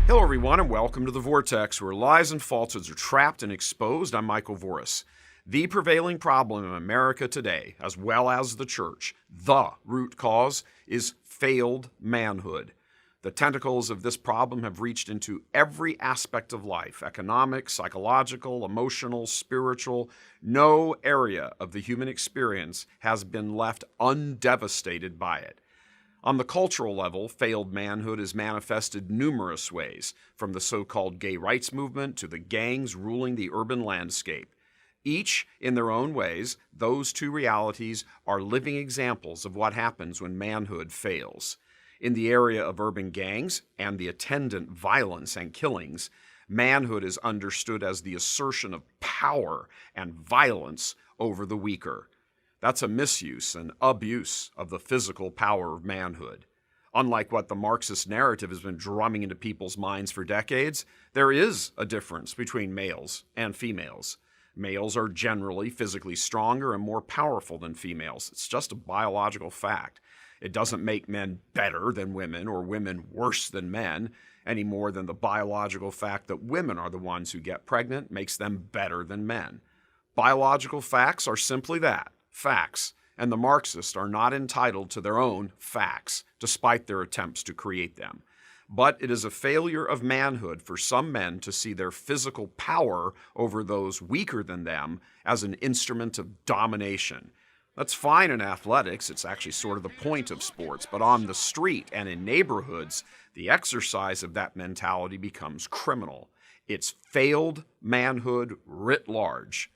Hello, everyone, and welcome to the Vortex, where lies and falsehoods are trapped and exposed. I'm Michael Voris. The prevailing problem in America today, as well as the church, the root cause, is failed manhood. The tentacles of this problem have reached into every aspect of life: economic, psychological, emotional, spiritual. No area of the human experience has been left undevastated by it. On the cultural level, failed manhood is manifested numerous ways, from the so-called gay rights movement to the gangs ruling the urban landscape. Each, in their own ways, those two realities are living examples of what happens when manhood fails. In the area of urban gangs and the attendant violence and killings, manhood is understood as the assertion of power and violence over the weaker. That's a misuse and abuse of the physical power of manhood. Unlike what the Marxist narrative has been drumming into people's minds for decades, there is a difference between males and females. Males are generally physically stronger and more powerful than females. It's just a biological fact. It doesn't make men better than women or women worse than men, any more than the biological fact that women are the ones who get pregnant makes them better than men. Biological facts are simply that, facts, and the Marxists are not entitled to their own facts, despite their attempts to create them. But it is a failure of manhood for some men to see their physical power over those weaker than them as an instrument of domination. That's fine in athletics, it's actually sort of the point of sports, but on the street and in neighborhoods, the exercise of that mentality becomes criminal. It's failed manhood writ large.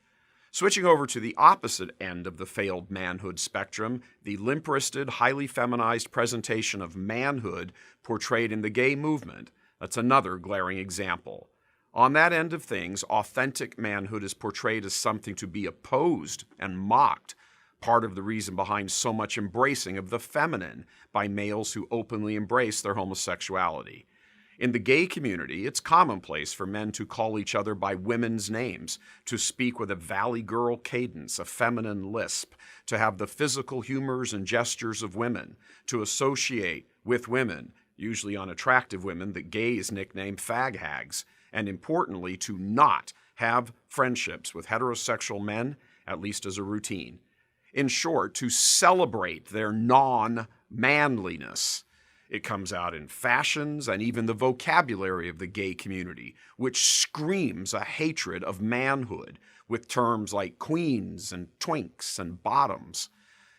Switching over to the opposite end of the failed manhood spectrum, the limp-wristed, highly feminized presentation of manhood portrayed in the gay movement, that's another glaring example. On that end of things, authentic manhood is portrayed as something to be opposed and mocked, part of the reason behind so much embracing of the feminine by males who openly embrace their homosexuality. In the gay community, it's commonplace for men to call each other by women's names, to speak with a valley girl cadence, a feminine lisp, to have the physical humors and gestures of women, to associate with women, usually unattractive women that gays nickname fag hags, and importantly, to not have friendships with heterosexual men, at least as a routine. In short, to celebrate their non-manliness. It comes out in fashions and even the vocabulary of the gay community, which screams a hatred of manhood with terms like queens and twinks and bottoms.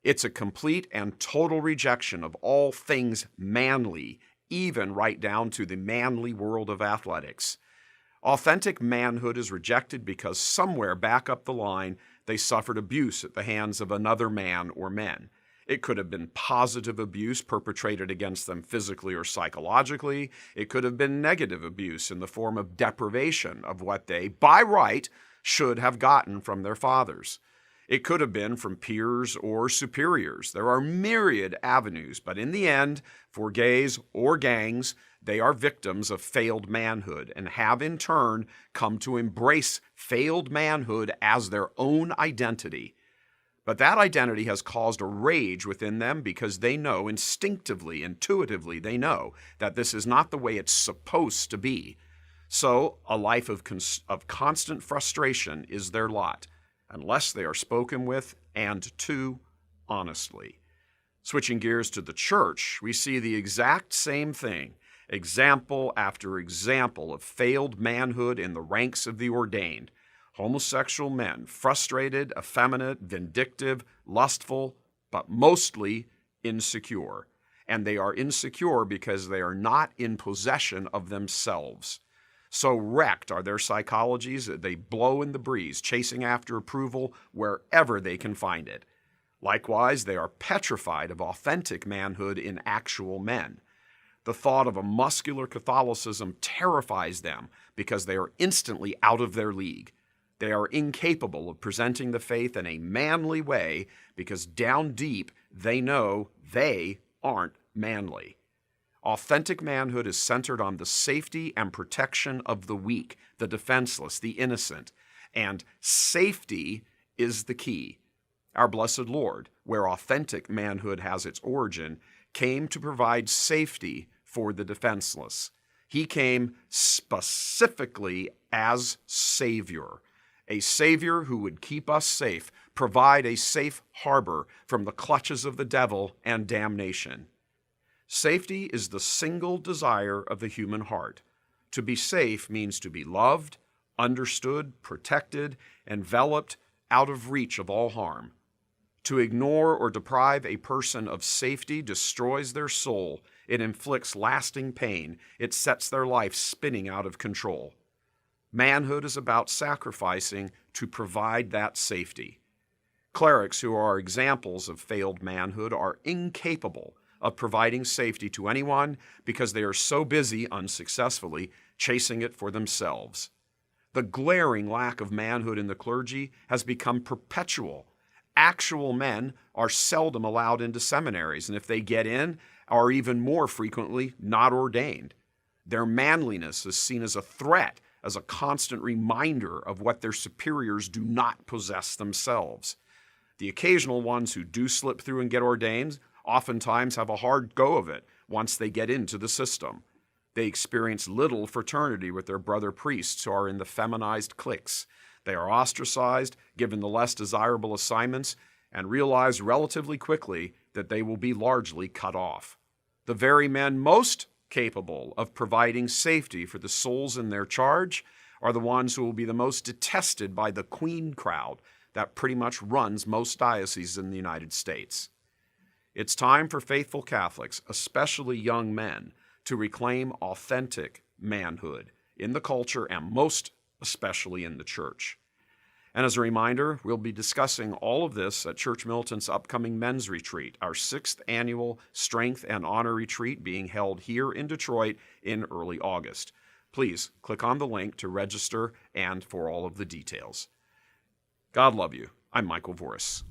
It's a complete and total rejection of all things manly, even right down to the manly world of athletics. Authentic manhood is rejected because somewhere back up the line, they suffered abuse at the hands of another man or men. It could have been positive abuse perpetrated against them physically or psychologically. It could have been negative abuse in the form of deprivation of what they, by right, should have gotten from their fathers. It could have been from peers or superiors. There are myriad avenues, but in the end, for gays or gangs, they are victims of failed manhood and have in turn come to embrace failed manhood as their own identity. But that identity has caused a rage within them because they know instinctively, intuitively, they know that this is not the way it's supposed to be. So a life of constant frustration is their lot, unless they are spoken with and to honestly. Switching gears to the church, we see the exact same thing. Example after example of failed manhood in the ranks of the ordained. Homosexual men, frustrated, effeminate, vindictive, lustful, but mostly insecure. And they are insecure because they are not in possession of themselves. So wrecked are their psychologies that they blow in the breeze, chasing after approval wherever they can find it. Likewise, they are petrified of authentic manhood in actual men. The thought of a muscular Catholicism terrifies them because they are instantly out of their league. They are incapable of presenting the faith in a manly way because down deep they know they aren't manly. Authentic manhood is centered on the safety and protection of the weak, the defenseless, the innocent, and safety is the key. Our blessed Lord, where authentic manhood has its origin, came to provide safety for the defenseless. He came specifically as Savior, a Savior who would keep us safe, provide a safe harbor from the clutches of the devil and damnation. Safety is the single desire of the human heart. To be safe means to be loved, understood, protected, enveloped, out of reach of all harm. To ignore or deprive a person of safety destroys their soul. It inflicts lasting pain. It sets their life spinning out of control. Manhood is about sacrificing to provide that safety. Clerics who are examples of failed manhood are incapable of providing safety to anyone because they are so busy, unsuccessfully, chasing it for themselves. The glaring lack of manhood in the clergy has become perpetual. Actual men are seldom allowed into seminaries, and if they get in, are even more frequently not ordained. Their manliness is seen as a threat, as a constant reminder of what their superiors do not possess themselves. The occasional ones who do slip through and get ordained oftentimes have a hard go of it once they get into the system. They experience little fraternity with their brother priests who are in the feminized cliques. They are ostracized, given the less desirable assignments, and realize relatively quickly that they will be largely cut off. The very men most capable of providing safety for the souls in their charge are the ones who will be the most detested by the queen crowd that pretty much runs most dioceses in the United States. It's time for faithful Catholics, especially young men, to reclaim authentic manhood in the culture and most especially in the church. And as a reminder, we'll be discussing all of this at Church Militant's upcoming men's retreat, our 6th annual Strength and Honor Retreat being held here in Detroit in early August. Please click on the link to register and for all of the details. God love you. I'm Michael Voris.